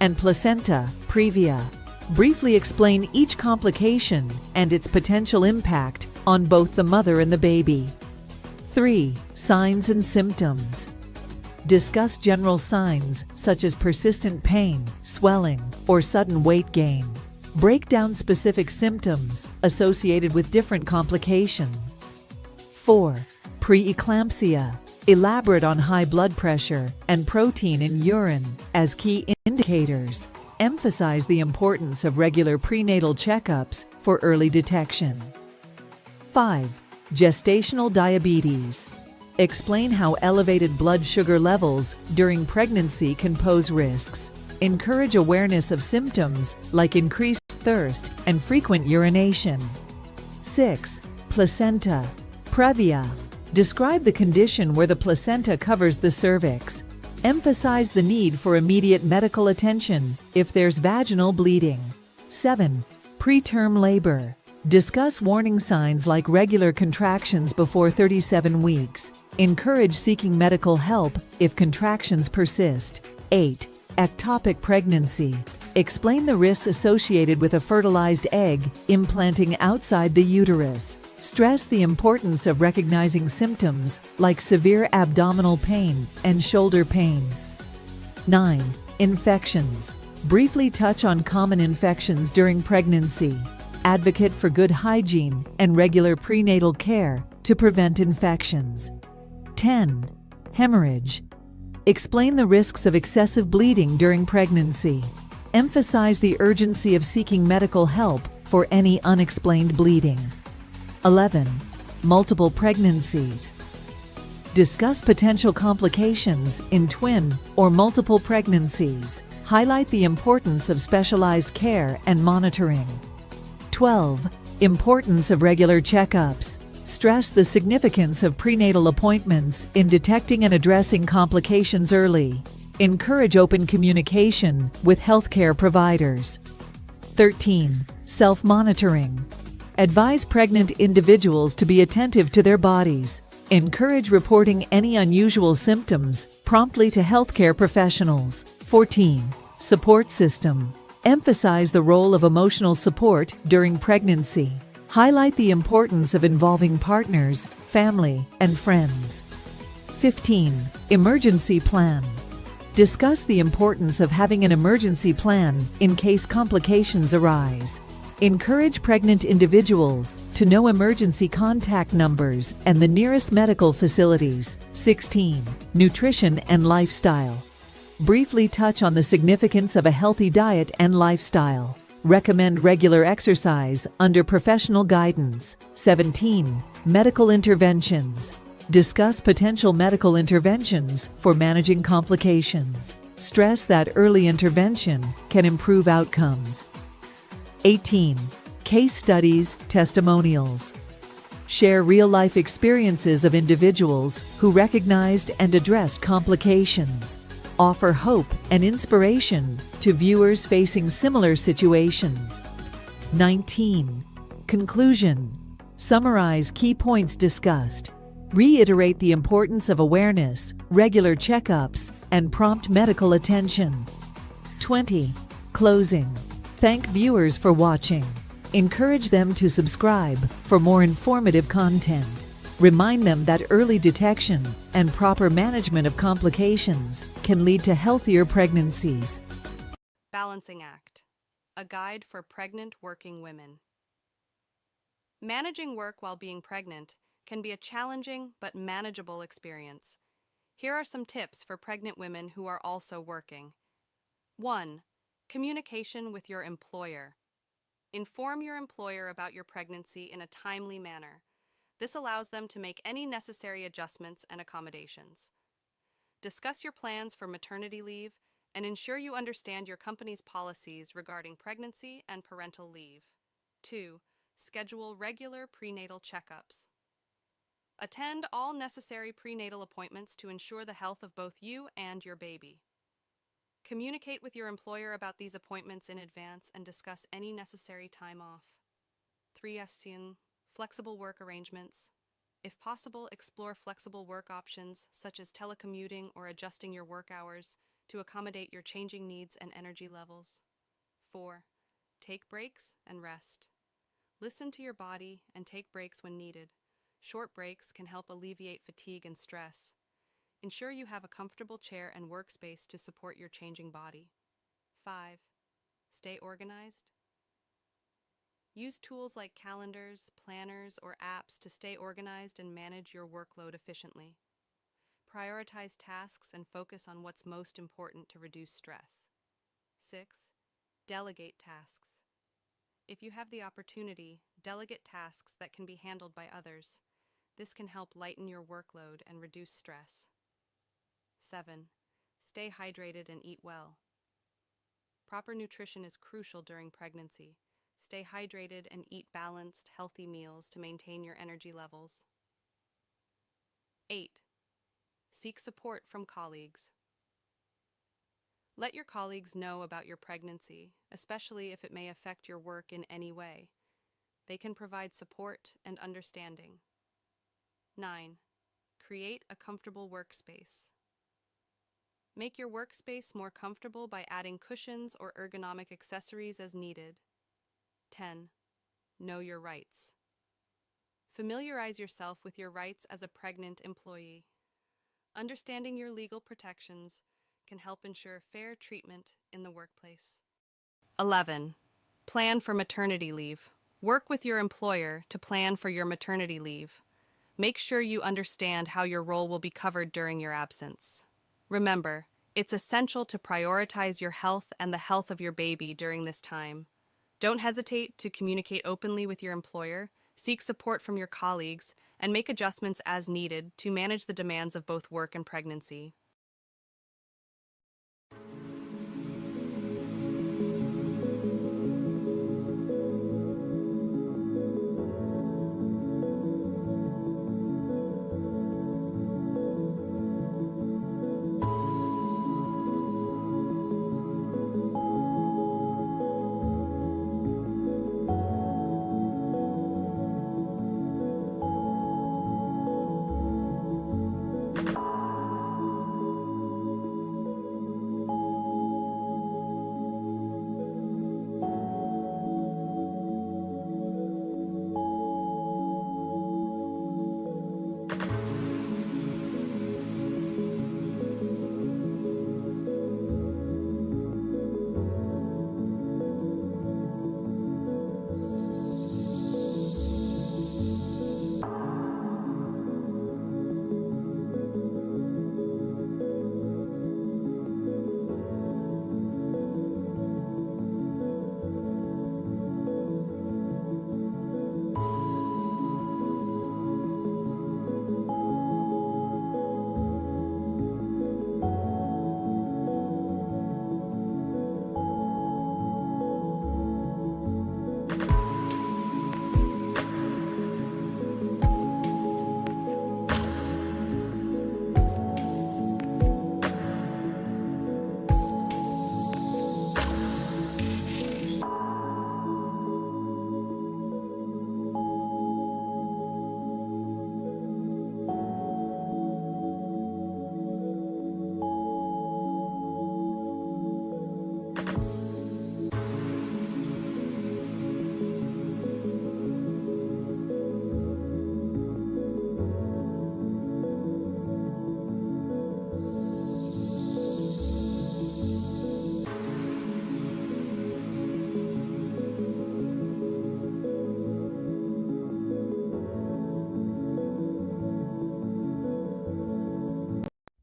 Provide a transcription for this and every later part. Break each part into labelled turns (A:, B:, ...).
A: and placenta previa. Briefly explain each complication and its potential impact on both the mother and the baby. 3. Signs and symptoms. Discuss general signs such as persistent pain, swelling, or sudden weight gain. Break down specific symptoms associated with different complications. 4. Preeclampsia. Elaborate on high blood pressure and protein in urine as key indicators. Emphasize the importance of regular prenatal checkups for early detection. 5. Gestational diabetes. Explain how elevated blood sugar levels during pregnancy can pose risks. Encourage awareness of symptoms like increased thirst and frequent urination. 6. Placenta previa. Describe the condition where the placenta covers the cervix. Emphasize the need for immediate medical attention if there's vaginal bleeding. 7. Preterm labor. Discuss warning signs like regular contractions before 37 weeks. Encourage seeking medical help if contractions persist. 8. Ectopic pregnancy. Explain the risks associated with a fertilized egg implanting outside the uterus. Stress the importance of recognizing symptoms like severe abdominal pain and shoulder pain. 9. Infections. Briefly touch on common infections during pregnancy. Advocate for good hygiene and regular prenatal care to prevent infections. 10. Hemorrhage. Explain the risks of excessive bleeding during pregnancy. Emphasize the urgency of seeking medical help for any unexplained bleeding. 11. Multiple pregnancies. Discuss potential complications in twin or multiple pregnancies. Highlight the importance of specialized care and monitoring. 12. Importance of regular checkups. Stress the significance of prenatal appointments in detecting and addressing complications early. Encourage open communication with healthcare providers. 13. Self-monitoring. Advise pregnant individuals to be attentive to their bodies. Encourage reporting any unusual symptoms promptly to healthcare professionals. 14. Support system. Emphasize the role of emotional support during pregnancy. Highlight the importance of involving partners, family, and friends. 15. Emergency plan. Discuss the importance of having an emergency plan in case complications arise. Encourage pregnant individuals to know emergency contact numbers and the nearest medical facilities. 16. Nutrition and lifestyle. Briefly touch on the significance of a healthy diet and lifestyle. Recommend regular exercise under professional guidance. 17. Medical interventions. Discuss potential medical interventions for managing complications. Stress that early intervention can improve outcomes. 18. Case studies, testimonials. Share real-life experiences of individuals who recognized and addressed complications. Offer hope and inspiration to viewers facing similar situations. 19. Conclusion. Summarize key points discussed. Reiterate the importance of awareness, regular checkups, and prompt medical attention. 20. Closing. Thank viewers for watching. Encourage them to subscribe for more informative content. Remind them that early detection and proper management of complications can lead to healthier pregnancies.
B: Balancing Act, a guide for pregnant working women. Managing work while being pregnant can be a challenging but manageable experience. Here are some tips for pregnant women who are also working. 1. Communication with your employer. Inform your employer about your pregnancy in a timely manner. This allows them to make any necessary adjustments and accommodations. Discuss your plans for maternity leave and ensure you understand your company's policies regarding pregnancy and parental leave. 2. Schedule regular prenatal checkups. Attend all necessary prenatal appointments to ensure the health of both you and your baby. Communicate with your employer about these appointments in advance and discuss any necessary time off. 3. Flexible work arrangements. If possible, explore flexible work options such as telecommuting or adjusting your work hours to accommodate your changing needs and energy levels. 4. Take breaks and rest. Listen to your body and take breaks when needed. Short breaks can help alleviate fatigue and stress. Ensure you have a comfortable chair and workspace to support your changing body. 5. Stay organized. Use tools like calendars, planners, or apps to stay organized and manage your workload efficiently. Prioritize tasks and focus on what's most important to reduce stress. 6. Delegate tasks. If you have the opportunity, delegate tasks that can be handled by others. This can help lighten your workload and reduce stress. 7. Stay hydrated and eat well. Proper nutrition is crucial during pregnancy. Stay hydrated and eat balanced, healthy meals to maintain your energy levels. 8. Seek support from colleagues. Let your colleagues know about your pregnancy, especially if it may affect your work in any way. They can provide support and understanding. 9. Create a comfortable workspace. Make your workspace more comfortable by adding cushions or ergonomic accessories as needed. 10. Know your rights. Familiarize yourself with your rights as a pregnant employee. Understanding your legal protections can help ensure fair treatment in the workplace. 11. Plan for maternity leave. Work with your employer to plan for your maternity leave. Make sure you understand how your role will be covered during your absence. Remember, it's essential to prioritize your health and the health of your baby during this time. Don't hesitate to communicate openly with your employer, seek support from your colleagues, and make adjustments as needed to manage the demands of both work and pregnancy.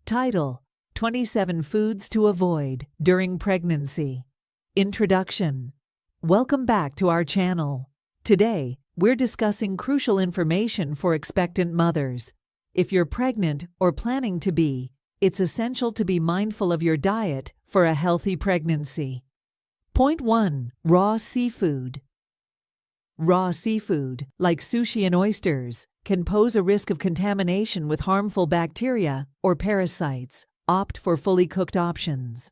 A: Title: 27 Foods to Avoid During Pregnancy. Introduction. Welcome back to our channel. Today, we're discussing crucial information for expectant mothers. If you're pregnant or planning to be, it's essential to be mindful of your diet for a healthy pregnancy. Point 1. Raw seafood. Raw seafood, like sushi and oysters, can pose a risk of contamination with harmful bacteria or parasites. Opt for fully cooked options.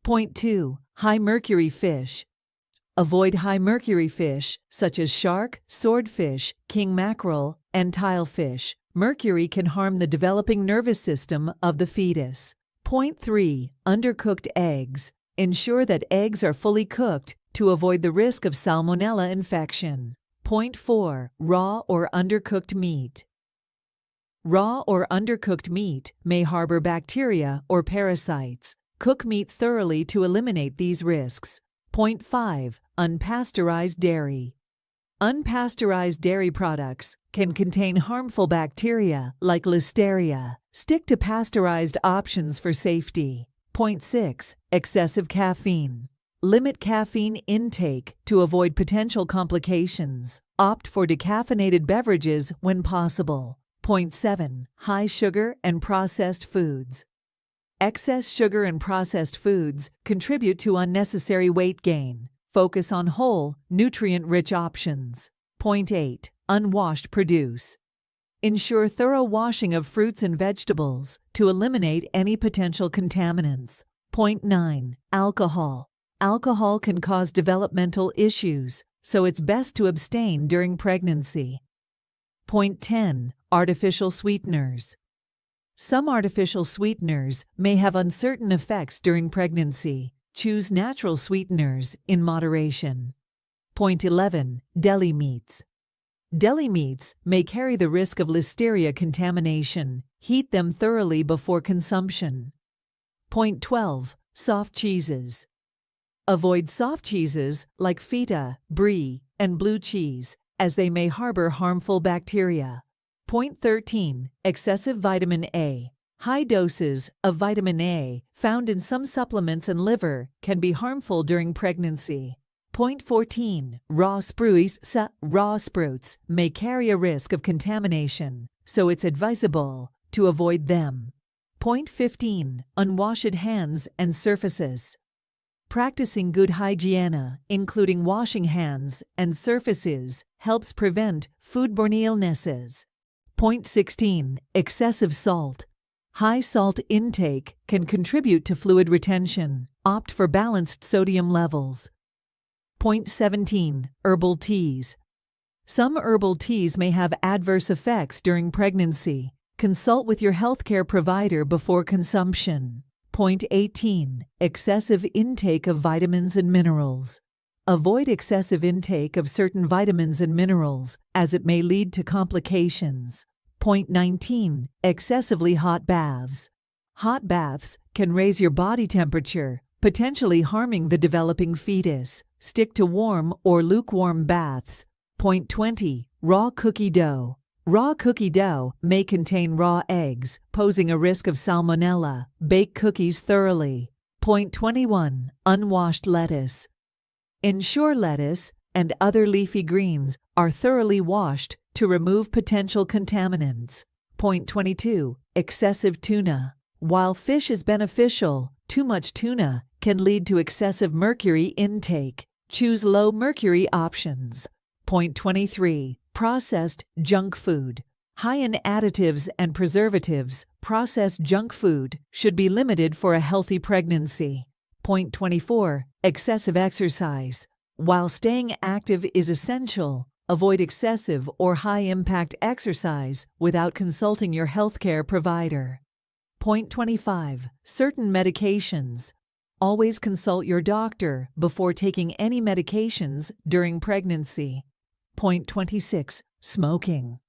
A: Point 2. High mercury fish. Avoid high mercury fish such as shark, swordfish, king mackerel, and tilefish. Mercury can harm the developing nervous system of the fetus. Point 3. Undercooked eggs. Ensure that eggs are fully cooked to avoid the risk of salmonella infection. Point 4. Raw or undercooked meat. Raw or undercooked meat may harbor bacteria or parasites. Cook meat thoroughly to eliminate these risks. Point 5. Unpasteurized dairy. Unpasteurized dairy products can contain harmful bacteria like Listeria. Stick to pasteurized options for safety. Point 6. Excessive caffeine. Limit caffeine intake to avoid potential complications. Opt for decaffeinated beverages when possible. Point 7. High sugar and processed foods. Excess sugar and processed foods contribute to unnecessary weight gain. Focus on whole, nutrient-rich options. Point 8. Unwashed produce. Ensure thorough washing of fruits and vegetables to eliminate any potential contaminants. Point 9. Alcohol. Alcohol can cause developmental issues, so it's best to abstain during pregnancy. Point 10. Artificial sweeteners. Some artificial sweeteners may have uncertain effects during pregnancy. Choose natural sweeteners in moderation. Point 11. Deli meats. Deli meats may carry the risk of Listeria contamination. Heat them thoroughly before consumption. Point 12. Soft cheeses. Avoid soft cheeses like feta, brie, and blue cheese, as they may harbor harmful bacteria. Point 13. Excessive vitamin A. High doses of vitamin A found in some supplements and liver can be harmful during pregnancy. Point 14. Raw spruce. Raw sprouts may carry a risk of contamination, so it's advisable to avoid them. Point 15. Unwashed hands and surfaces. Practicing good hygiene, including washing hands and surfaces, helps prevent foodborne illnesses. Point 16. Excessive salt. High salt intake can contribute to fluid retention. Opt for balanced sodium levels. Point 17. Herbal teas. Some herbal teas may have adverse effects during pregnancy. Consult with your healthcare provider before consumption. Point 18. Excessive intake of vitamins and minerals. Avoid excessive intake of certain vitamins and minerals, as it may lead to complications. Point 19. Excessively hot baths. Hot baths can raise your body temperature, potentially harming the developing fetus. Stick to warm or lukewarm baths. Point 20. Raw cookie dough. Raw cookie dough may contain raw eggs, posing a risk of salmonella. Bake cookies thoroughly. Point 21. Unwashed lettuce. Ensure lettuce and other leafy greens are thoroughly washed to remove potential contaminants. Point 22. Excessive tuna. While fish is beneficial, too much tuna can lead to excessive mercury intake. Choose low mercury options. Point 23. Processed junk food. High in additives and preservatives, processed junk food should be limited for a healthy pregnancy. Point 24. Excessive exercise. While staying active is essential, avoid excessive or high-impact exercise without consulting your healthcare provider. Point 25. Certain medications. Always consult your doctor before taking any medications during pregnancy. Point 26. Smoking.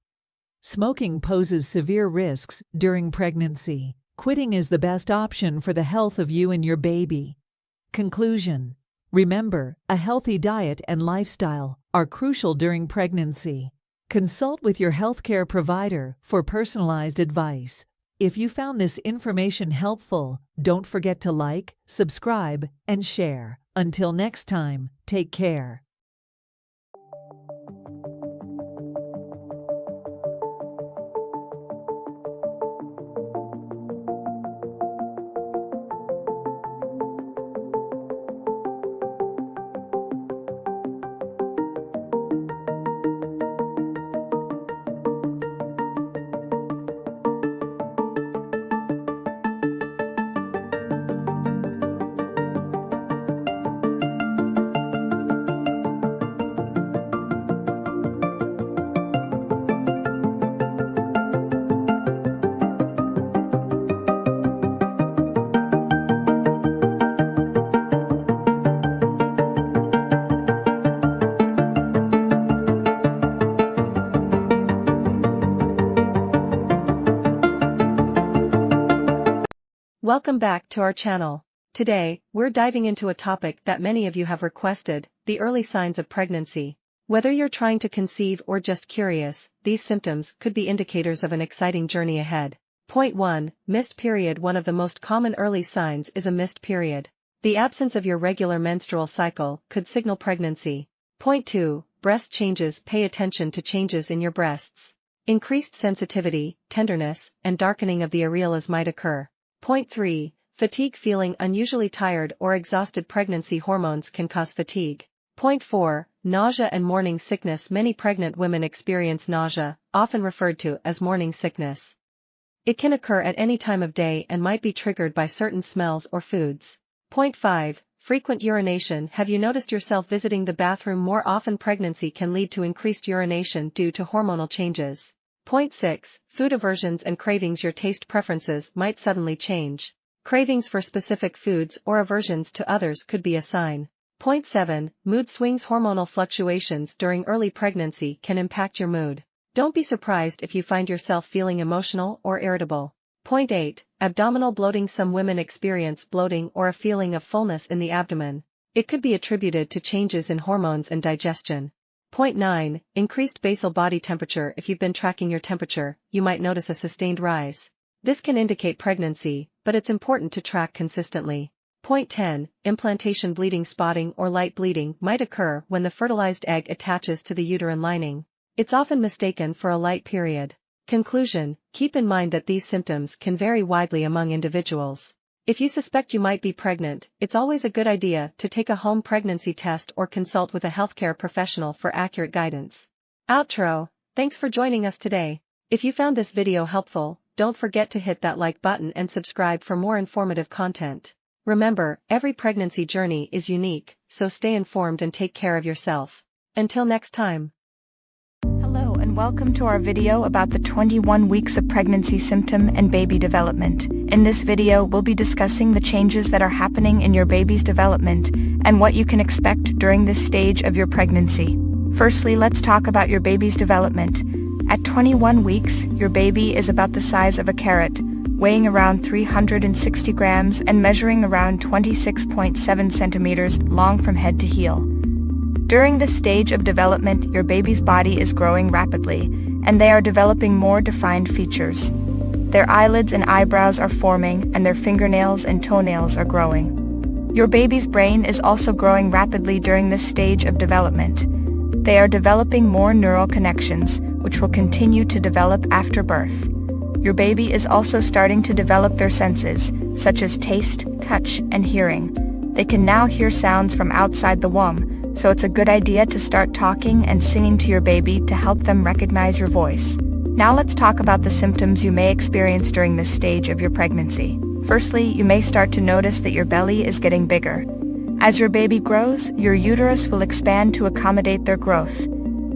A: Smoking poses severe risks during pregnancy. Quitting is the best option for the health of you and your baby. Conclusion. Remember, a healthy diet and lifestyle are crucial during pregnancy. Consult with your healthcare provider for personalized advice. If you found this information helpful, don't forget to like, subscribe, and share. Until next time, take care.
C: welcome back to our channel. Today, we're diving into a topic that many of you have requested, the early signs of pregnancy. Whether you're trying to conceive or just curious, these symptoms could be indicators of an exciting journey ahead. Point 1. Missed period. One of the most common early signs is a missed period. The absence of your regular menstrual cycle could signal pregnancy. Point 2. Breast changes. Pay attention to changes in your breasts. Increased sensitivity, tenderness, and darkening of the areolas might occur. Point 3. Fatigue. Feeling unusually tired or exhausted. Pregnancy hormones can cause fatigue. Point 4. Nausea and morning sickness. Many pregnant women experience nausea, often referred to as morning sickness. It can occur at any time of day and might be triggered by certain smells or foods. Point 5. Frequent urination. Have you noticed yourself visiting the bathroom more often? Pregnancy can lead to increased urination due to hormonal changes. Point 6. Food aversions and cravings. Your taste preferences might suddenly change. Cravings for specific foods or aversions to others could be a sign. Point 7. Mood swings. Hormonal fluctuations during early pregnancy can impact your mood. Don't be surprised if you find yourself feeling emotional or irritable. Point 8. Abdominal bloating. Some women experience bloating or a feeling of fullness in the abdomen. It could be attributed to changes in hormones and digestion. Point 9. Increased basal body temperature. If you've been tracking your temperature, you might notice a sustained rise. This can indicate pregnancy, but it's important to track consistently. Point 10. Implantation. Bleeding. Spotting or light bleeding might occur when the fertilized egg attaches to the uterine lining. It's often mistaken for a light period. Conclusion. Keep in mind that these symptoms can vary widely among individuals. If you suspect you might be pregnant, it's always a good idea to take a home pregnancy test or consult with a healthcare professional for accurate guidance. Outro. Thanks for joining us today. If you found this video helpful, don't forget to hit that like button and subscribe for more informative content. Remember, every pregnancy journey is unique, so stay informed and take care of yourself. Until next time.
D: Hello and welcome to our video about the 21 weeks of pregnancy symptom and baby development. In this video, we'll be discussing the changes that are happening in your baby's development and what you can expect during this stage of your pregnancy. Firstly, let's talk about your baby's development. At 21 weeks, your baby is about the size of a carrot, weighing around 360 grams and measuring around 26.7 centimeters long from head to heel. During this stage of development, your baby's body is growing rapidly, and they are developing more defined features. Their eyelids and eyebrows are forming, and their fingernails and toenails are growing. Your baby's brain is also growing rapidly during this stage of development. They are developing more neural connections, which will continue to develop after birth. Your baby is also starting to develop their senses, such as taste, touch, and hearing. They can now hear sounds from outside the womb, so it's a good idea to start talking and singing to your baby to help them recognize your voice. Now let's talk about the symptoms you may experience during this stage of your pregnancy. Firstly, you may start to notice that your belly is getting bigger. As your baby grows, your uterus will expand to accommodate their growth.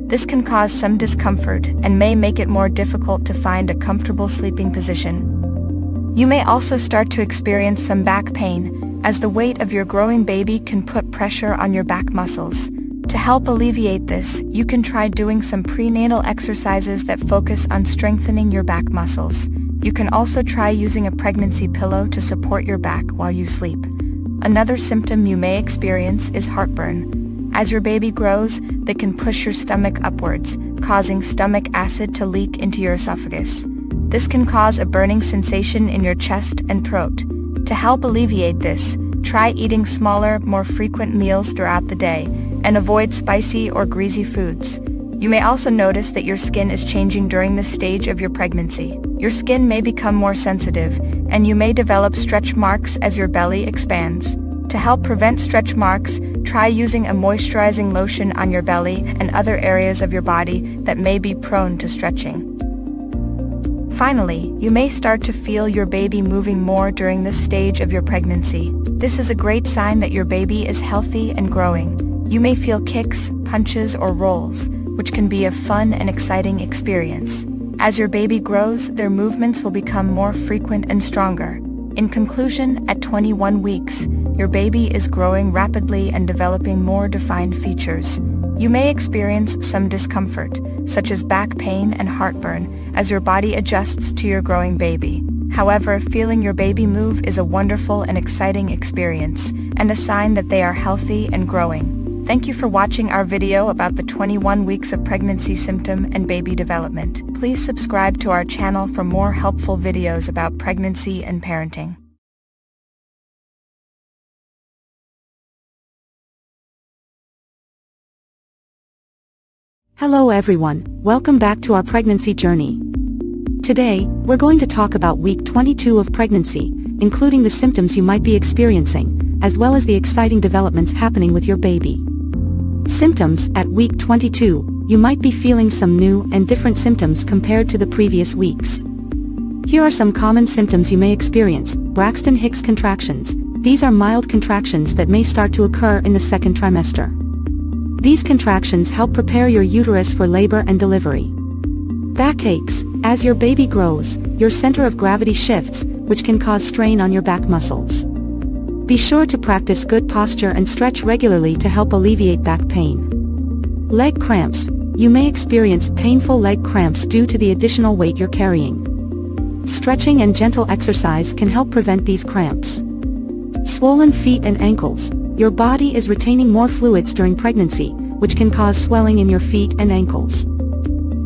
D: This can cause some discomfort and may make it more difficult to find a comfortable sleeping position. You may also start to experience some back pain, as the weight of your growing baby can put pressure on your back muscles. To help alleviate this, you can try doing some prenatal exercises that focus on strengthening your back muscles. You can also try using a pregnancy pillow to support your back while you sleep. Another symptom you may experience is heartburn. As your baby grows, they can push your stomach upwards, causing stomach acid to leak into your esophagus. This can cause a burning sensation in your chest and throat. To help alleviate this, try eating smaller, more frequent meals throughout the day, and avoid spicy or greasy foods. You may also notice that your skin is changing during this stage of your pregnancy. Your skin may become more sensitive, and you may develop stretch marks as your belly expands. To help prevent stretch marks, try using a moisturizing lotion on your belly and other areas of your body that may be prone to stretching. Finally, you may start to feel your baby moving more during this stage of your pregnancy. This is a great sign that your baby is healthy and growing. You may feel kicks, punches, or rolls, which can be a fun and exciting experience. As your baby grows, their movements will become more frequent and stronger. In conclusion, at 21 weeks, your baby is growing rapidly and developing more defined features. You may experience some discomfort, such as back pain and heartburn, as your body adjusts to your growing baby. However, feeling your baby move is a wonderful and exciting experience, and a sign that they are healthy and growing. Thank you for watching our video about the 21 weeks of pregnancy symptom and baby development. Please subscribe to our channel for more helpful videos about pregnancy and parenting.
C: Hello everyone, welcome back to our pregnancy journey. Today, we're going to talk about week 22 of pregnancy, including the symptoms you might be experiencing, as well as the exciting developments happening with your baby. Symptoms. At week 22, you might be feeling some new and different symptoms compared to the previous weeks. Here are some common symptoms you may experience. Braxton Hicks contractions. These are mild contractions that may start to occur in the second trimester. These contractions help prepare your uterus for labor and delivery. Backaches. As your baby grows, your center of gravity shifts, which can cause strain on your back muscles. Be sure to practice good posture and stretch regularly to help alleviate back pain. Leg cramps. You may experience painful leg cramps due to the additional weight you're carrying. Stretching and gentle exercise can help prevent these cramps. Swollen feet and ankles. Your body is retaining more fluids during pregnancy, which can cause swelling in your feet and ankles.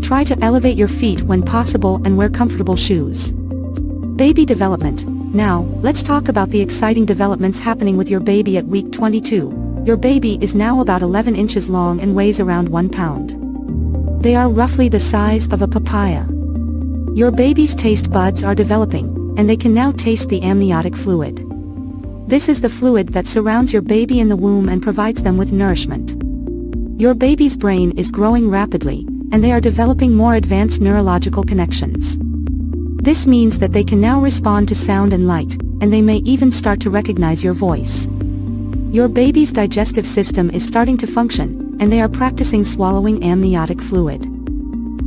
C: Try to elevate your feet when possible and wear comfortable shoes. Baby development. Now, let's talk about the exciting developments happening with your baby at week 22. Your baby is now about 11 inches long and weighs around 1 pound. They are roughly the size of a papaya. Your baby's taste buds are developing, and they can now taste the amniotic fluid. This is the fluid that surrounds your baby in the womb and provides them with nourishment. Your baby's brain is growing rapidly, and they are developing more advanced neurological connections. This means that they can now respond to sound and light, and they may even start to recognize your voice. Your baby's digestive system is starting to function, and they are practicing swallowing amniotic fluid.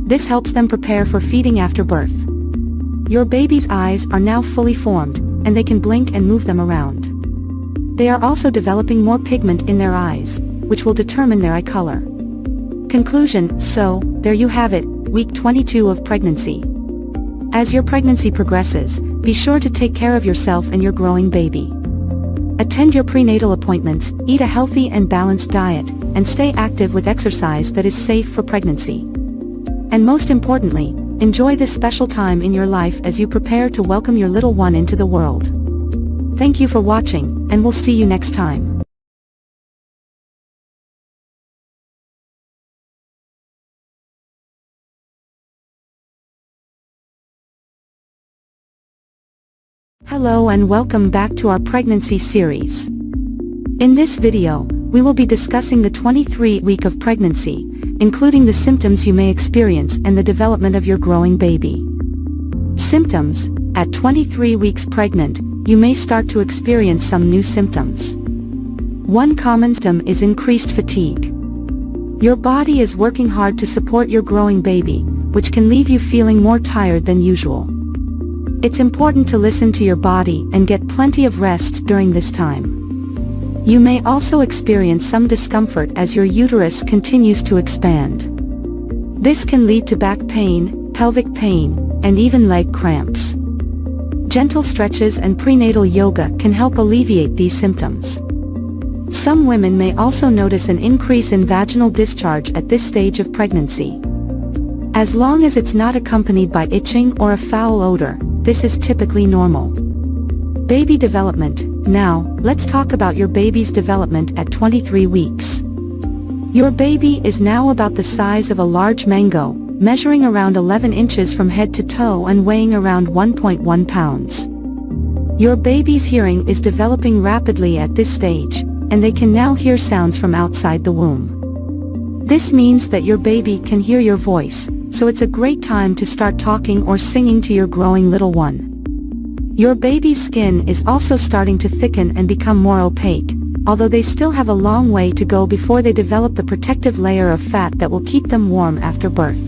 C: This helps them prepare for feeding after birth. Your baby's eyes are now fully formed, and they can blink and move them around. They are also developing more pigment in their eyes, which will determine their eye color. Conclusion. So, there you have it, week 22 of pregnancy. As your pregnancy progresses, be sure to take care of yourself and your growing baby. Attend your prenatal appointments, eat a healthy and balanced diet, and stay active with exercise that is safe for pregnancy. And most importantly, enjoy this special time in your life as you prepare to welcome your little one into the world. Thank you for watching, and we'll see you next time. Hello and welcome back to our pregnancy series. In this video, we will be discussing the 23 week of pregnancy, including the symptoms you may experience and the development of your growing baby. Symptoms. At 23 weeks pregnant, you may start to experience some new symptoms. One common symptom is increased fatigue. Your body is working hard to support your growing baby, which can leave you feeling more tired than usual. It's important to listen to your body and get plenty of rest during this time. You may also experience some discomfort as your uterus continues to expand. This can lead to back pain, pelvic pain, and even leg cramps. Gentle stretches and prenatal yoga can help alleviate these symptoms. Some women may also notice an increase in vaginal discharge at this stage of pregnancy. As long as it's not accompanied by itching or a foul odor, this is typically normal. Baby development. Now, let's talk about your baby's development at 23 weeks. Your baby is now about the size of a large mango, measuring around 11 inches from head to toe and weighing around 1.1 pounds. Your baby's hearing is developing rapidly at this stage, and they can now hear sounds from outside the womb. This means that your baby can hear your voice, so it's a great time to start talking or singing to your growing little one. Your baby's skin is also starting to thicken and become more opaque, although they still have a long way to go before they develop the protective layer of fat that will keep them warm after birth.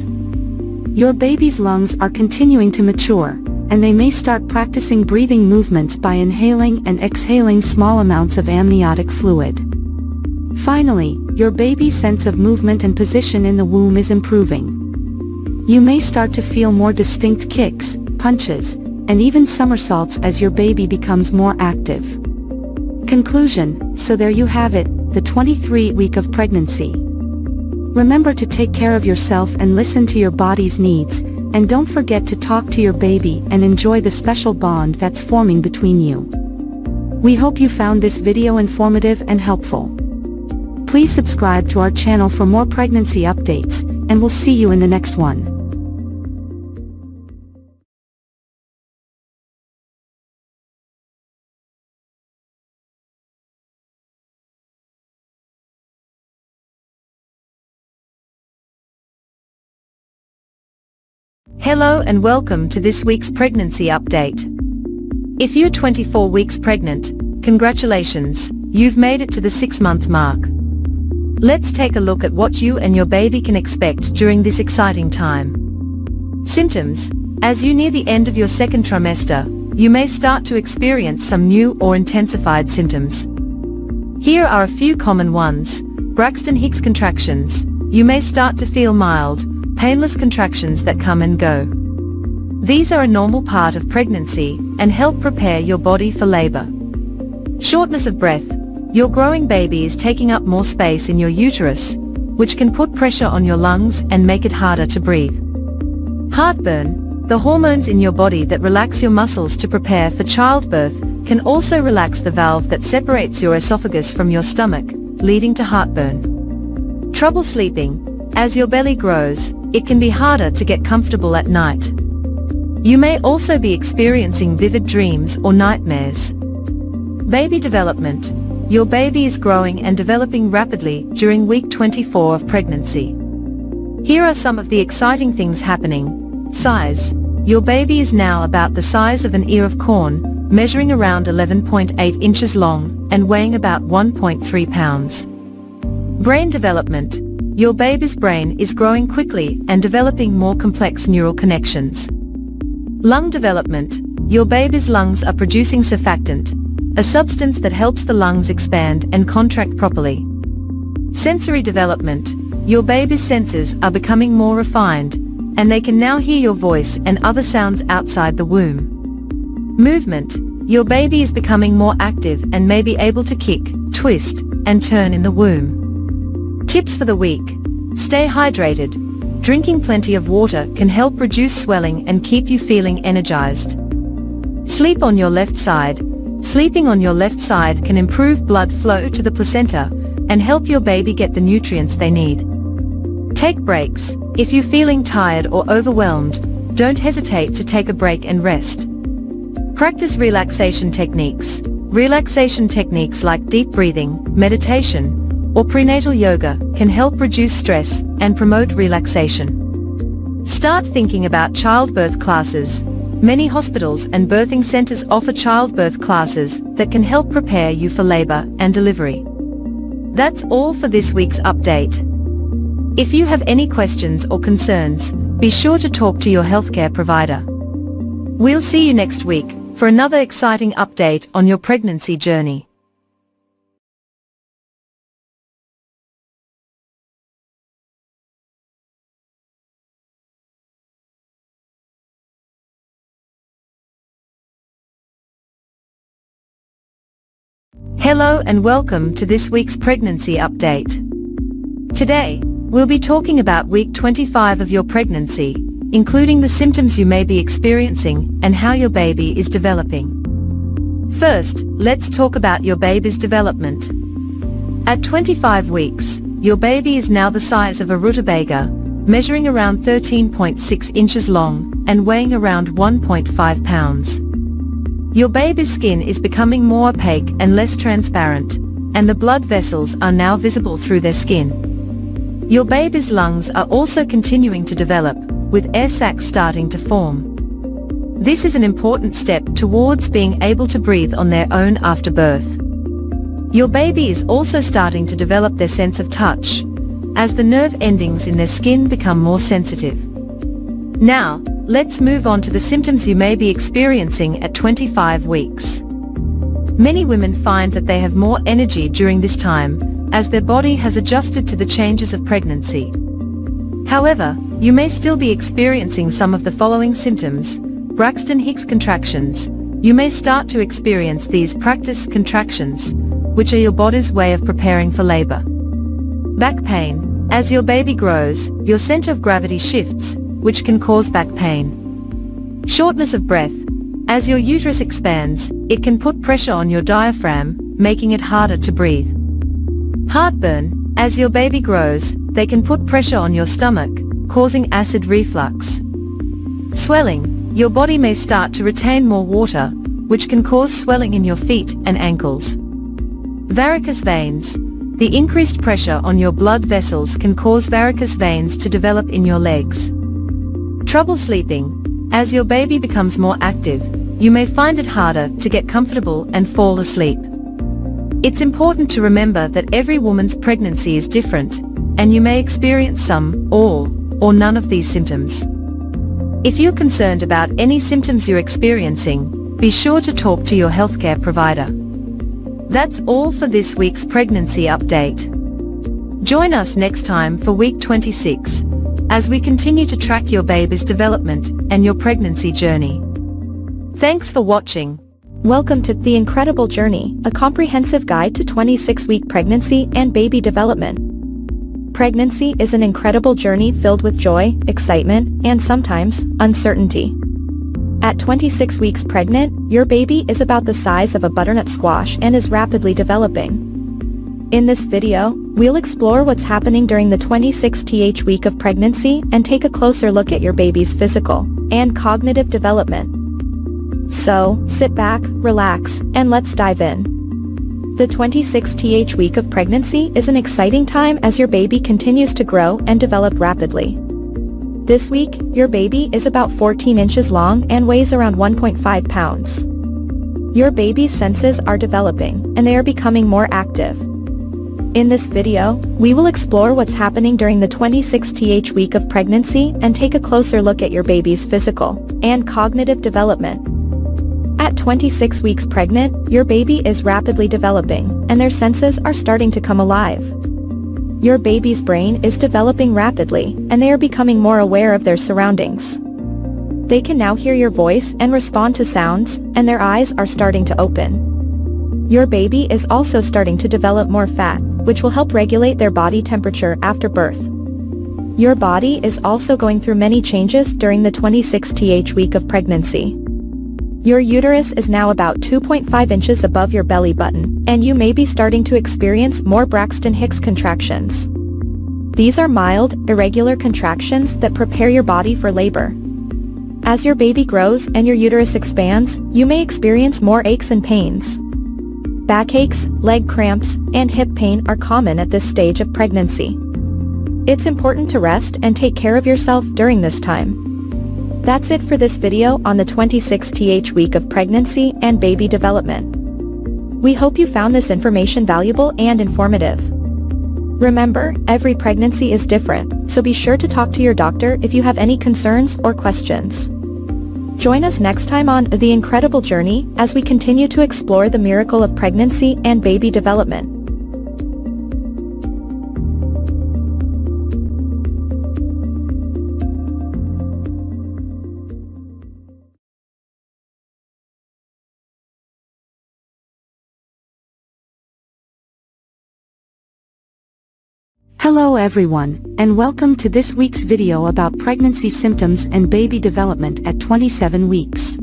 C: Your baby's lungs are continuing to mature, and they may start practicing breathing movements by inhaling and exhaling small amounts of amniotic fluid. Finally, your baby's sense of movement and position in the womb is improving. You may start to feel more distinct kicks, punches,
D: and even somersaults as your baby becomes more active. Conclusion: so there you have it, the 23rd week of pregnancy. Remember to take care of yourself and listen to your body's needs, and don't forget to talk to your baby and enjoy the special bond that's forming between you. We hope you found this video informative and helpful. Please subscribe to our channel for more pregnancy updates, and we'll see you in the next one.
C: Hello and welcome to this week's pregnancy update. If you're 24 weeks pregnant, congratulations, you've made it to the 6-month mark. Let's take a look at what you and your baby can expect during this exciting time. Symptoms: as you near the end of your second trimester, you may start to experience some new or intensified symptoms. Here are a few common ones. Braxton Hicks contractions. You may start to feel mild, painless contractions that come and go. These are a normal part of pregnancy and help prepare your body for labor. Shortness of breath. Your growing baby is taking up more space in your uterus, which can put pressure on your lungs and make it harder to breathe. Heartburn. The hormones in your body that relax your muscles to prepare for childbirth can also relax the valve that separates your esophagus from your stomach, leading to heartburn. Trouble sleeping. As your belly grows, it can be harder to get comfortable at night. You may also be experiencing vivid dreams or nightmares. Baby development. Your baby is growing and developing rapidly during week 24 of pregnancy. Here are some of the exciting things happening. Size. Your baby is now about the size of an ear of corn, measuring around 11.8 inches long and weighing about 1.3 pounds. Brain development. Your baby's brain is growing quickly and developing more complex neural connections. Lung development. Your baby's lungs are producing surfactant, a substance that helps the lungs expand and contract properly. Sensory development. Your baby's senses are becoming more refined, and they can now hear your voice and other sounds outside the womb. Movement. Your baby is becoming more active and may be able to kick, twist, and turn in the womb. Tips for the week. Stay hydrated. Drinking plenty of water can help reduce swelling and keep you feeling energized. Sleep on your left side. Sleeping on your left side can improve blood flow to the placenta and help your baby get the nutrients they need. Take breaks. If you're feeling tired or overwhelmed, don't hesitate to take a break and rest. Practice relaxation techniques. Relaxation techniques like deep breathing, meditation, or prenatal yoga can help reduce stress and promote relaxation. Start thinking about childbirth classes. Many hospitals and birthing centers offer childbirth classes that can help prepare you for labor and delivery. That's all for this week's update. If you have any questions or concerns, be sure to talk to your healthcare provider. We'll see you next week for another exciting update on your pregnancy journey. Hello and welcome to this week's pregnancy update. Today, we'll be talking about week 25 of your pregnancy, including the symptoms you may be experiencing and how your baby is developing. First, let's talk about your baby's development. At 25 weeks, your baby is now the size of a rutabaga, measuring around 13.6 inches long and weighing around 1.5 pounds. Your baby's skin is becoming more opaque and less transparent, and the blood vessels are now visible through their skin. Your baby's lungs are also continuing to develop, with air sacs starting to form. This is an important step towards being able to breathe on their own after birth. Your baby is also starting to develop their sense of touch, as the nerve endings in their skin become more sensitive. Now, let's move on to the symptoms you may be experiencing at 25 weeks. Many women find that they have more energy during this time, as their body has adjusted to the changes of pregnancy. However, you may still be experiencing some of the following symptoms: Braxton Hicks contractions. You may start to experience these practice contractions, which are your body's way of preparing for labor. Back pain. As your baby grows, your center of gravity shifts, which can cause back pain. Shortness of breath. As your uterus expands, it can put pressure on your diaphragm, making it harder to breathe. Heartburn. As your baby grows, they can put pressure on your stomach, causing acid reflux. Swelling. Your body may start to retain more water, which can cause swelling in your feet and ankles. Varicose veins. The increased pressure on your blood vessels can cause varicose veins to develop in your legs. Trouble sleeping. As your baby becomes more active, you may find it harder to get comfortable and fall asleep. It's important to remember that every woman's pregnancy is different, and you may experience some, all, or none of these symptoms. If you're concerned about any symptoms you're experiencing, be sure to talk to your healthcare provider. That's all for this week's pregnancy update. Join us next time for week 26, as we continue to track your baby's development and your pregnancy journey. Thanks for watching.
D: Welcome to The Incredible Journey, a comprehensive guide to 26-week pregnancy and baby development. Pregnancy is an incredible journey filled with joy, excitement, and sometimes, uncertainty. At 26 weeks pregnant, your baby is about the size of a butternut squash and is rapidly developing. In this video, we'll explore what's happening during the 26th week of pregnancy and take a closer look at your baby's physical and cognitive development. So, sit back, relax, and let's dive in. The 26th week of pregnancy is an exciting time as your baby continues to grow and develop rapidly. This week, your baby is about 14 inches long and weighs around 1.5 pounds. Your baby's senses are developing, and they are becoming more active. In this video, we will explore what's happening during the 26th week of pregnancy and take a closer look at your baby's physical and cognitive development. At 26 weeks pregnant, your baby is rapidly developing, and their senses are starting to come alive. Your baby's brain is developing rapidly, and they are becoming more aware of their surroundings. They can now hear your voice and respond to sounds, and their eyes are starting to open. Your baby is also starting to develop more fat, which will help regulate their body temperature after birth. Your body is also going through many changes during the 26th week of pregnancy. Your uterus is now about 2.5 inches above your belly button, and you may be starting to experience more Braxton Hicks contractions. These are mild, irregular contractions that prepare your body for labor. As your baby grows and your uterus expands, you may experience more aches and pains. Backaches, leg cramps, and hip pain are common at this stage of pregnancy. It's important to rest and take care of yourself during this time. That's it for this video on the 26th week of pregnancy and baby development. We hope you found this information valuable and informative. Remember, every pregnancy is different, so be sure to talk to your doctor if you have any concerns or questions. Join us next time on The Incredible Journey as we continue to explore the miracle of pregnancy and baby development.
C: Hello everyone, and welcome to this week's video about pregnancy symptoms and baby development at 27 weeks.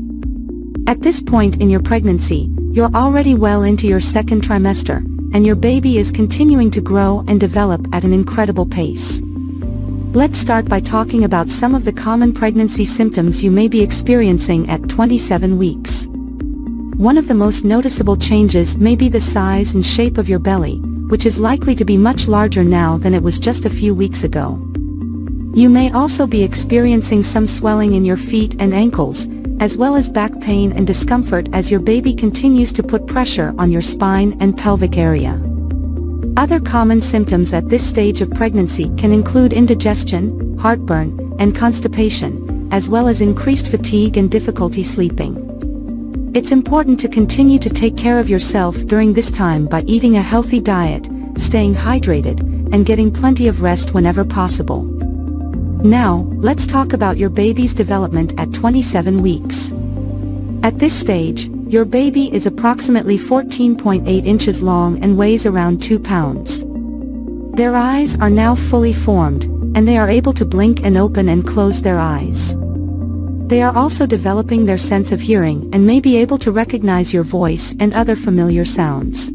C: At this point in your pregnancy, you're already well into your second trimester, and your baby is continuing to grow and develop at an incredible pace. Let's start by talking about some of the common pregnancy symptoms you may be experiencing at 27 weeks. One of the most noticeable changes may be the size and shape of your belly, which is likely to be much larger now than it was just a few weeks ago. You may also be experiencing some swelling in your feet and ankles, as well as back pain and discomfort as your baby continues to put pressure on your spine and pelvic area. Other common symptoms at this stage of pregnancy can include indigestion, heartburn, and constipation, as well as increased fatigue and difficulty sleeping. It's important to continue to take care of yourself during this time by eating a healthy diet, staying hydrated, and getting plenty of rest whenever possible. Now, let's talk about your baby's development at 27 weeks. At this stage, your baby is approximately 14.8 inches long and weighs around 2 pounds. Their eyes are now fully formed, and they are able to blink and open and close their eyes. They are also developing their sense of hearing and may be able to recognize your voice and other familiar sounds.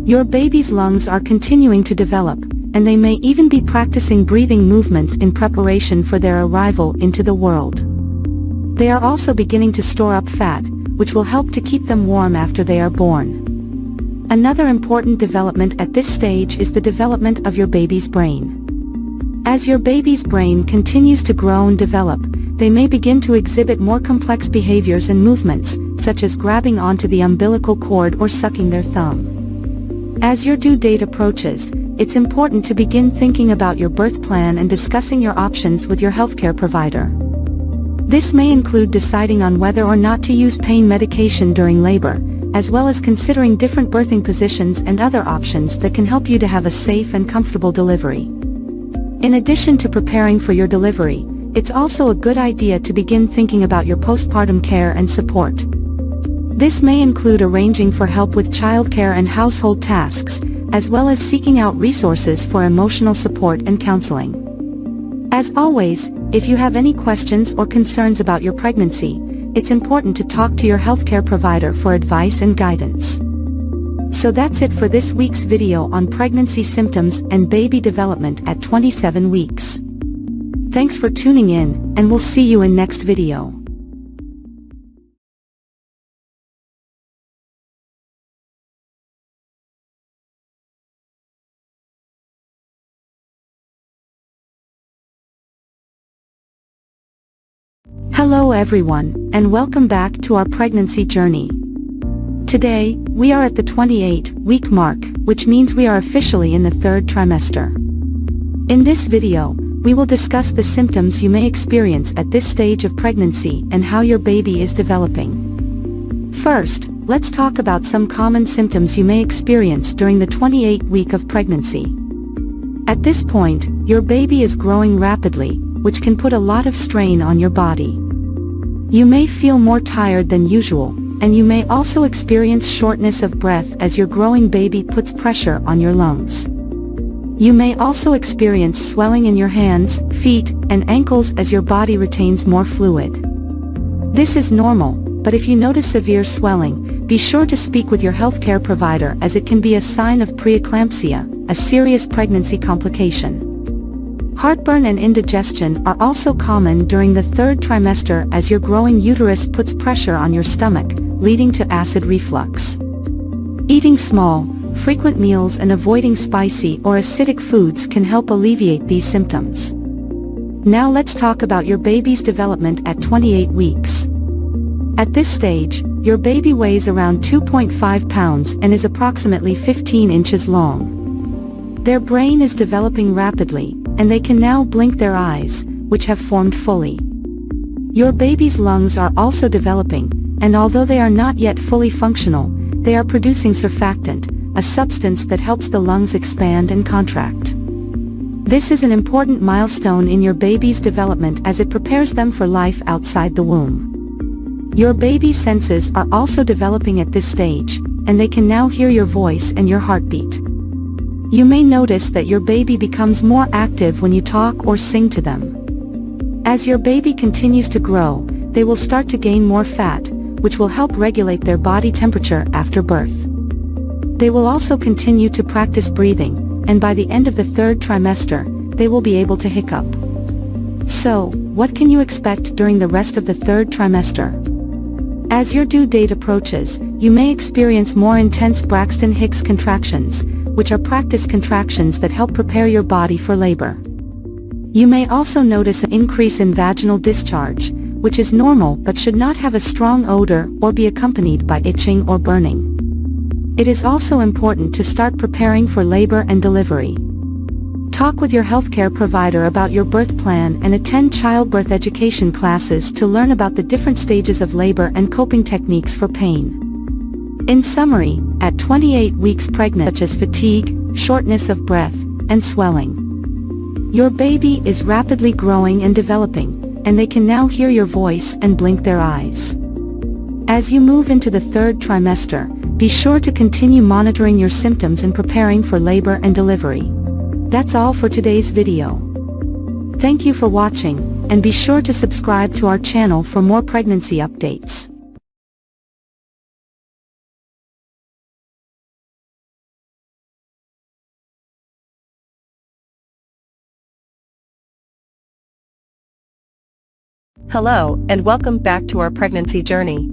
C: Your baby's lungs are continuing to develop, and they may even be practicing breathing movements in preparation for their arrival into the world. They are also beginning to store up fat, which will help to keep them warm after they are born. Another important development at this stage is the development of your baby's brain. As your baby's brain continues to grow and develop, they may begin to exhibit more complex behaviors and movements, such as grabbing onto the umbilical cord or sucking their thumb. As your due date approaches, it's important to begin thinking about your birth plan and discussing your options with your healthcare provider. This may include deciding on whether or not to use pain medication during labor, as well as considering different birthing positions and other options that can help you to have a safe and comfortable delivery. In addition to preparing for your delivery, it's also a good idea to begin thinking about your postpartum care and support. This may include arranging for help with childcare and household tasks, as well as seeking out resources for emotional support and counseling. As always, if you have any questions or concerns about your pregnancy, it's important to talk to your healthcare provider for advice and guidance. So that's it for this week's video on pregnancy symptoms and baby development at 27 weeks. Thanks for tuning in, and we'll see you in next video. Hello everyone, and welcome back to our pregnancy journey. Today, we are at the 28-week mark, which means we are officially in the third trimester. In this video, we will discuss the symptoms you may experience at this stage of pregnancy and how your baby is developing. First, let's talk about some common symptoms you may experience during the 28th week of pregnancy. At this point, your baby is growing rapidly, which can put a lot of strain on your body. You may feel more tired than usual, and you may also experience shortness of breath as your growing baby puts pressure on your lungs. You may also experience swelling in your hands, feet, and ankles as your body retains more fluid. This is normal, but if you notice severe swelling, be sure to speak with your healthcare provider as it can be a sign of preeclampsia, a serious pregnancy complication. Heartburn and indigestion are also common during the third trimester as your growing uterus puts pressure on your stomach, leading to acid reflux. Eating small, frequent meals and avoiding spicy or acidic foods can help alleviate these symptoms. Now let's talk about your baby's development at 28 weeks. At this stage, your baby weighs around 2.5 pounds and is approximately 15 inches long. Their brain is developing rapidly, and they can now blink their eyes, which have formed fully. Your baby's lungs are also developing, and although they are not yet fully functional, they are producing surfactant, a substance that helps the lungs expand and contract. This is an important milestone in your baby's development as it prepares them for life outside the womb. Your baby's senses are also developing at this stage, and they can now hear your voice and your heartbeat. You may notice that your baby becomes more active when you talk or sing to them. As your baby continues to grow, they will start to gain more fat, which will help regulate their body temperature after birth. They will also continue to practice breathing, and by the end of the third trimester, they will be able to hiccup. So, what can you expect during the rest of the third trimester? As your due date approaches, you may experience more intense Braxton Hicks contractions, which are practice contractions that help prepare your body for labor. You may also notice an increase in vaginal discharge, which is normal but should not have a strong odor or be accompanied by itching or burning. It is also important to start preparing for labor and delivery. Talk with your healthcare provider about your birth plan and attend childbirth education classes to learn about the different stages of labor and coping techniques for pain. In summary, at 28 weeks pregnant, such as fatigue, shortness of breath, and swelling.
D: Your baby is rapidly growing and developing, and they can now hear your voice and blink their eyes. As you move into the third trimester, be sure to continue monitoring your symptoms and preparing for labor and delivery. That's all for today's video. Thank you for watching, and be sure to subscribe to our channel for more pregnancy updates.
C: Hello, and welcome back to our pregnancy journey.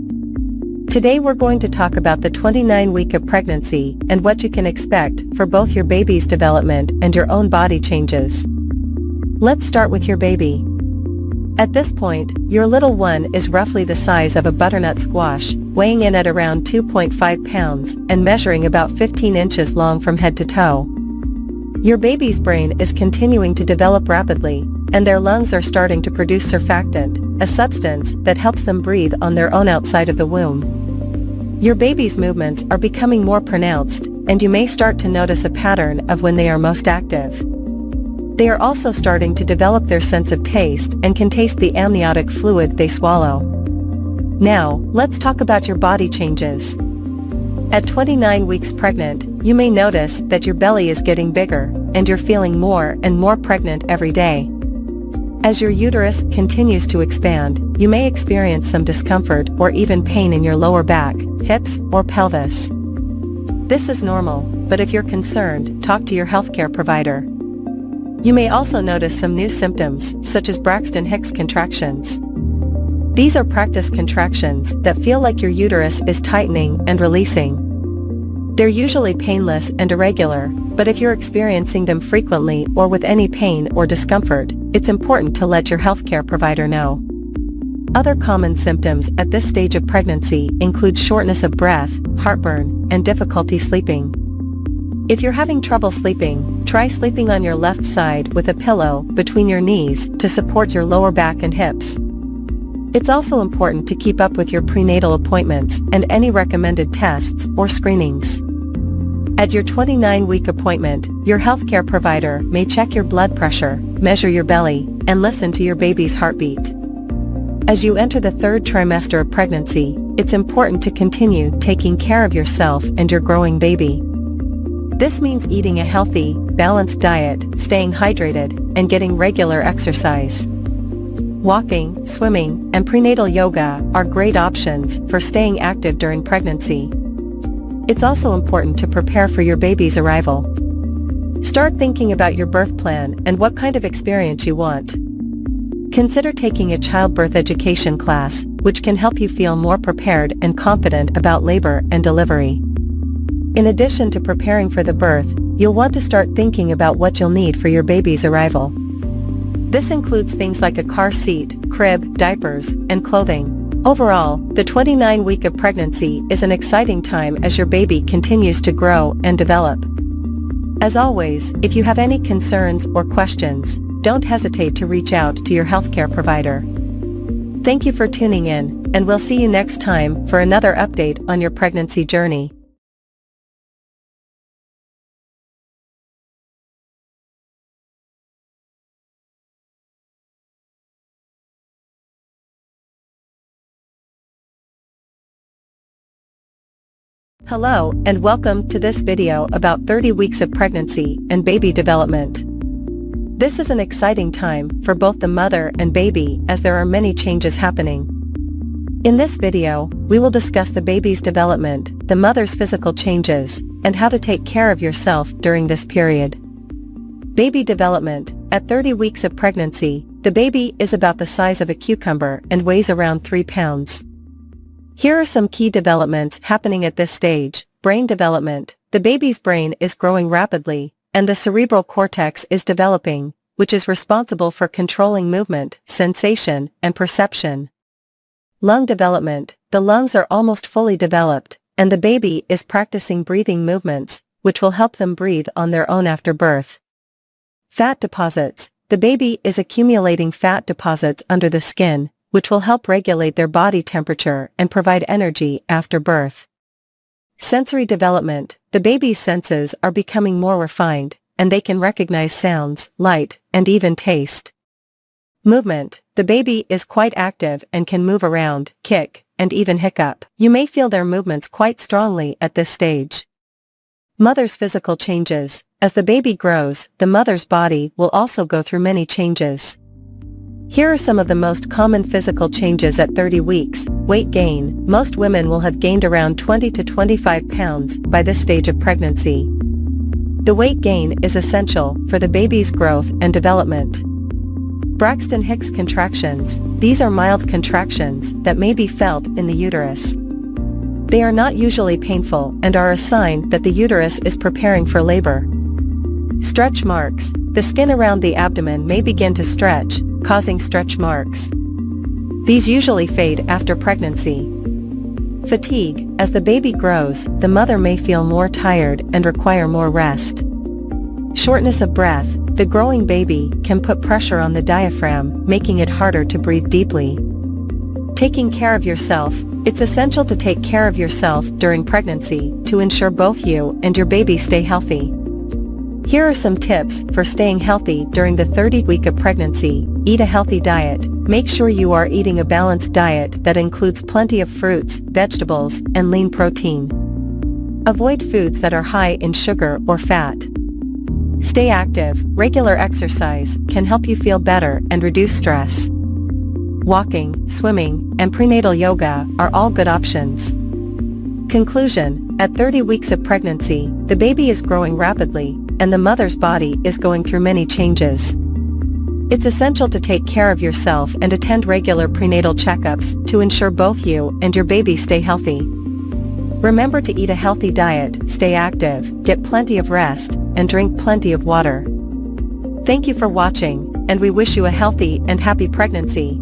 C: Today we're going to talk about the 29th week of pregnancy and what you can expect for both your baby's development and your own body changes. Let's start with your baby. At this point, your little one is roughly the size of a butternut squash, weighing in at around 2.5 pounds and measuring about 15 inches long from head to toe. Your baby's brain is continuing to develop rapidly, and their lungs are starting to produce surfactant, a substance that helps them breathe on their own outside of the womb. Your baby's movements are becoming more pronounced, and you may start to notice a pattern of when they are most active. They are also starting to develop their sense of taste and can taste the amniotic fluid they swallow. Now, let's talk about your body changes. At 29 weeks pregnant, you may notice that your belly is getting bigger, and you're feeling more and more pregnant every day. As your uterus continues to expand, you may experience some discomfort or even pain in your lower back, hips, or pelvis. This is normal, but if you're concerned, talk to your healthcare provider. You may also notice some new symptoms, such as Braxton Hicks contractions. These are practice contractions that feel like your uterus is tightening and releasing. They're usually painless and irregular, but if you're experiencing them frequently or with any pain or discomfort, it's important to let your healthcare provider know. Other common symptoms at this stage of pregnancy include shortness of breath, heartburn, and difficulty sleeping. If you're having trouble sleeping, try sleeping on your left side with a pillow between your knees to support your lower back and hips. It's also important to keep up with your prenatal appointments and any recommended tests or screenings. At your 29-week appointment, your healthcare provider may check your blood pressure, measure your belly, and listen to your baby's heartbeat. As you enter the third trimester of pregnancy, it's important to continue taking care of yourself and your growing baby. This means eating a healthy, balanced diet, staying hydrated, and getting regular exercise. Walking, swimming, and prenatal yoga are great options for staying active during pregnancy. It's also important to prepare for your baby's arrival. Start thinking about your birth plan and what kind of experience you want. Consider taking a childbirth education class, which can help you feel more prepared and confident about labor and delivery. In addition to preparing for the birth, you'll want to start thinking about what you'll need for your baby's arrival. This includes things like a car seat, crib, diapers, and clothing. Overall, the 29th week of pregnancy is an exciting time as your baby continues to grow and develop. As always, if you have any concerns or questions, don't hesitate to reach out to your healthcare provider. Thank you for tuning in, and we'll see you next time for another update on your pregnancy journey. Hello, and welcome to this video about 30 weeks of pregnancy and baby development. This is an exciting time for both the mother and baby as there are many changes happening. In this video, we will discuss the baby's development, the mother's physical changes, and how to take care of yourself during this period. Baby development. At 30 weeks of pregnancy, the baby is about the size of a cucumber and weighs around 3 pounds. Here are some key developments happening at this stage. Brain development. The baby's brain is growing rapidly, and the cerebral cortex is developing, which is responsible for controlling movement, sensation, and perception. Lung development. The lungs are almost fully developed, and the baby is practicing breathing movements, which will help them breathe on their own after birth. Fat deposits. The baby is accumulating fat deposits under the skin, which will help regulate their body temperature and provide energy after birth. Sensory development. The baby's senses are becoming more refined, and they can recognize sounds, light, and even taste. Movement. The baby is quite active and can move around, kick, and even hiccup. You may feel their movements quite strongly at this stage. Mother's physical changes. As the baby grows, the mother's body will also go through many changes. Here are some of the most common physical changes at 30 weeks. Weight gain. Most women will have gained around 20 to 25 pounds by this stage of pregnancy. The weight gain is essential for the baby's growth and development. Braxton Hicks contractions. These are mild contractions that may be felt in the uterus. They are not usually painful and are a sign that the uterus is preparing for labor. Stretch marks. The skin around the abdomen may begin to stretch, causing stretch marks. These usually fade after pregnancy. Fatigue. As the baby grows, the mother may feel more tired and require more rest. Shortness of breath. The growing baby can put pressure on the diaphragm, making it harder to breathe deeply. Taking care of yourself. It's essential to take care of yourself during pregnancy to ensure both you and your baby stay healthy. Here are some tips for staying healthy during the 30th week of pregnancy. Eat a healthy diet. Make sure you are eating a balanced diet that includes plenty of fruits, vegetables, and lean protein. Avoid foods that are high in sugar or fat. Stay active. Regular exercise can help you feel better and reduce stress. Walking, swimming, and prenatal yoga are all good options. Conclusion. At 30 weeks of pregnancy, the baby is growing rapidly, and the mother's body is going through many changes. It's essential to take care of yourself and attend regular prenatal checkups to ensure both you and your baby stay healthy. Remember to eat a healthy diet, stay active, get plenty of rest, and drink plenty of water. Thank you for watching, and we wish you a healthy and happy pregnancy.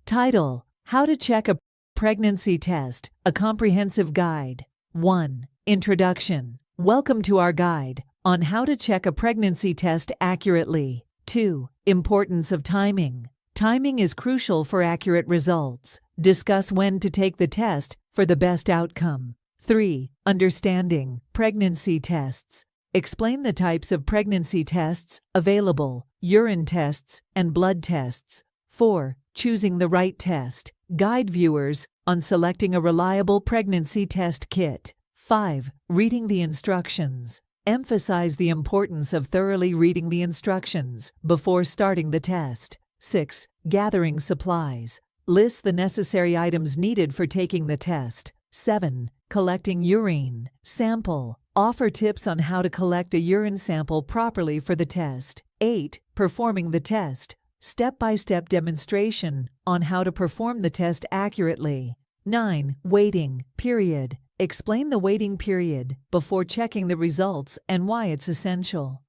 A: Title: How to Check a Pregnancy Test, a Comprehensive Guide. 1. Introduction. Welcome to our guide on how to check a pregnancy test accurately. 2. Importance of timing. Timing is crucial for accurate results. Discuss when to take the test for the best outcome. 3. Understanding pregnancy tests. Explain the types of pregnancy tests available, urine tests, and blood tests. 4. Choosing the right test. Guide viewers on selecting a reliable pregnancy test kit. 5. Reading the instructions. Emphasize the importance of thoroughly reading the instructions before starting the test. 6. Gathering supplies. List the necessary items needed for taking the test. 7. Collecting urine sample. Offer tips on how to collect a urine sample properly for the test. 8. Performing the test. Step-by-step demonstration on how to perform the test accurately. 9. Waiting period. Explain the waiting period before checking the results and why it's essential.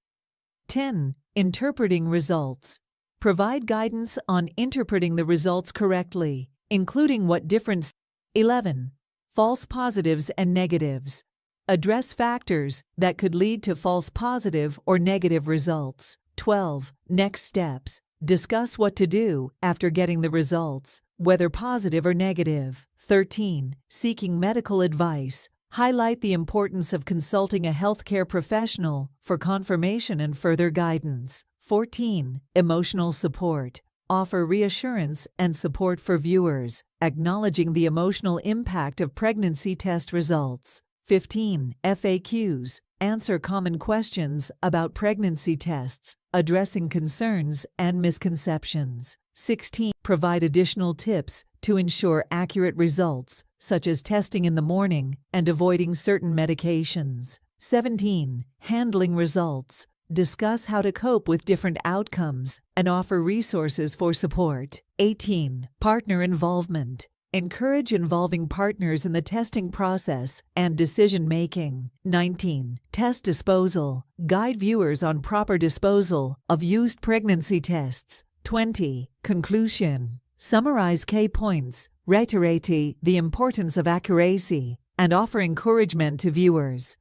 A: 10. Interpreting results. Provide guidance on interpreting the results correctly, including what difference. 11. False positives and negatives. Address factors that could lead to false positive or negative results. 12. Next steps. Discuss what to do after getting the results, whether positive or negative. 13. Seeking medical advice. Highlight the importance of consulting a healthcare professional for confirmation and further guidance. 14. Emotional support. Offer reassurance and support for viewers, acknowledging the emotional impact of pregnancy test results. 15. FAQs. Answer common questions about pregnancy tests, addressing concerns and misconceptions. 16. Provide additional tips to ensure accurate results, such as testing in the morning and avoiding certain medications. 17. Handling results. Discuss how to cope with different outcomes and offer resources for support. 18. Partner involvement. Encourage involving partners in the testing process and decision-making. 19. Test disposal. Guide viewers on proper disposal of used pregnancy tests. 20. Conclusion. Summarize key points, reiterate the importance of accuracy, and offer encouragement to viewers.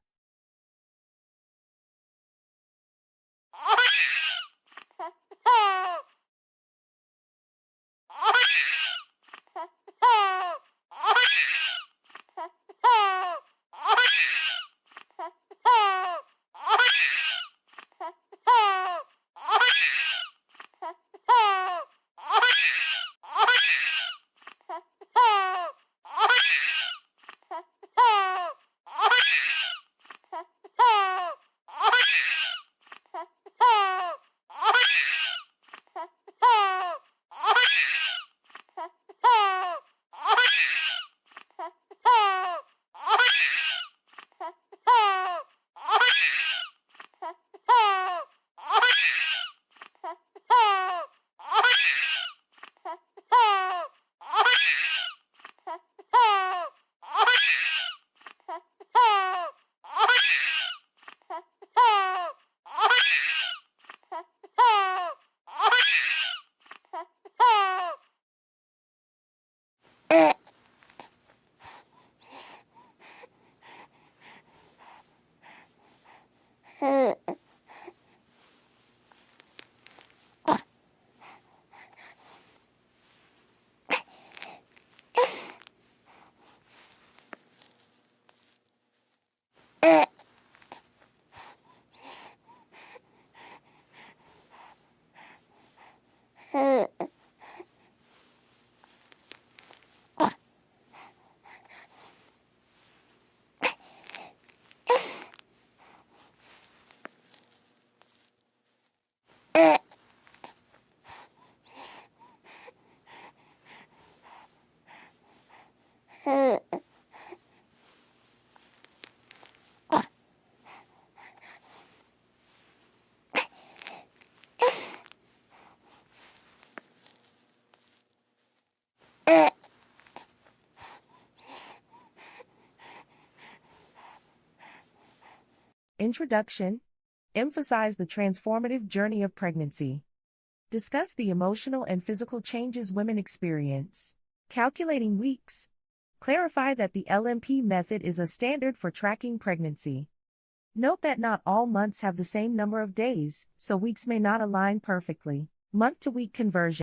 E: Introduction. Emphasize the transformative journey of pregnancy. Discuss the emotional and physical changes women experience. Calculating weeks. Clarify that the LMP method is a standard for tracking pregnancy. Note that not all months have the same number of days, so weeks may not align perfectly. Month-to-week conversion.